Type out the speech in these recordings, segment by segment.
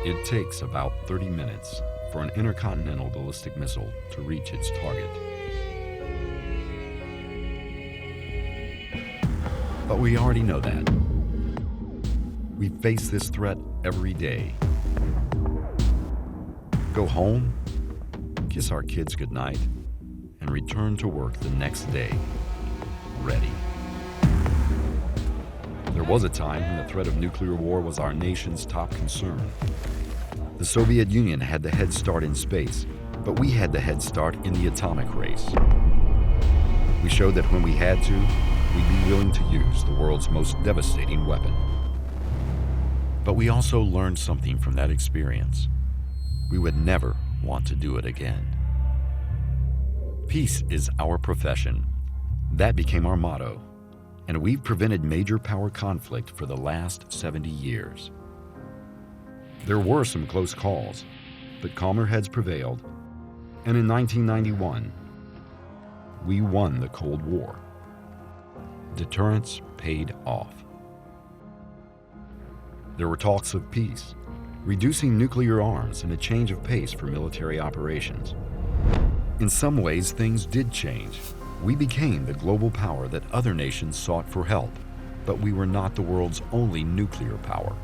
It takes about 30 minutes for an intercontinental ballistic missile to reach its target. But we already know that. We face this threat every day. Go home, kiss our kids goodnight, and return to work the next day, ready. There was a time when the threat of nuclear war was our nation's top concern. The Soviet Union had the head start in space, but we had the head start in the atomic race. We showed that when we had to, we'd be willing to use the world's most devastating weapon. But we also learned something from that experience. We would never want to do it again. Peace is our profession. That became our motto, and we've prevented major power conflict for the last 70 years. There were some close calls, but calmer heads prevailed, and in 1991, we won the Cold War. Deterrence paid off. There were talks of peace, reducing nuclear arms, and a change of pace for military operations. In some ways, things did change. We became the global power that other nations sought for help, but we were not the world's only nuclear power.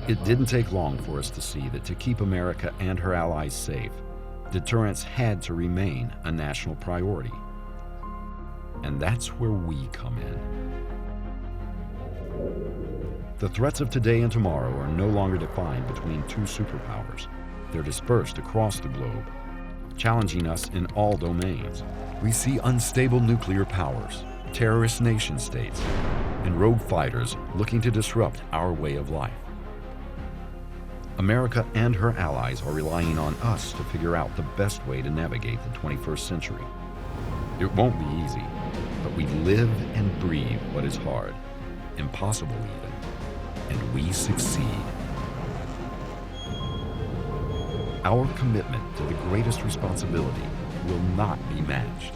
It didn't take long for us to see that to keep America and her allies safe, deterrence had to remain a national priority. And that's where we come in. The threats of today and tomorrow are no longer defined between two superpowers. They're dispersed across the globe, challenging us in all domains. We see unstable nuclear powers, terrorist nation states, and rogue fighters looking to disrupt our way of life. America and her allies are relying on us to figure out the best way to navigate the 21st century. It won't be easy, but we live and breathe what is hard, impossible even, and we succeed. Our commitment to the greatest responsibility will not be matched.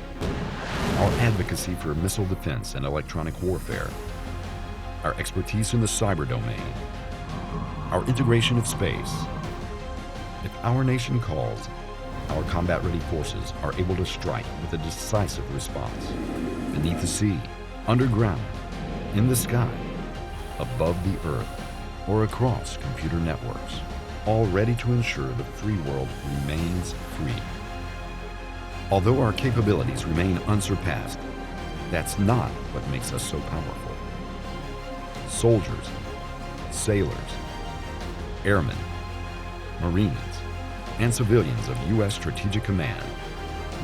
Our advocacy for missile defense and electronic warfare, our expertise in the cyber domain, our integration of space. If our nation calls, our combat-ready forces are able to strike with a decisive response. Beneath the sea, underground, in the sky, above the earth, or across computer networks, all ready to ensure the free world remains free. Although our capabilities remain unsurpassed, that's not what makes us so powerful. Soldiers, sailors, airmen, Marines, and civilians of U.S. Strategic Command,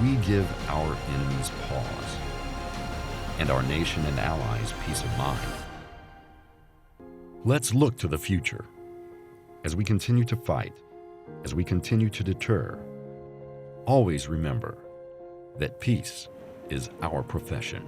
we give our enemies pause, and our nation and allies peace of mind. Let's look to the future. As we continue to fight, as we continue to deter, always remember that peace is our profession.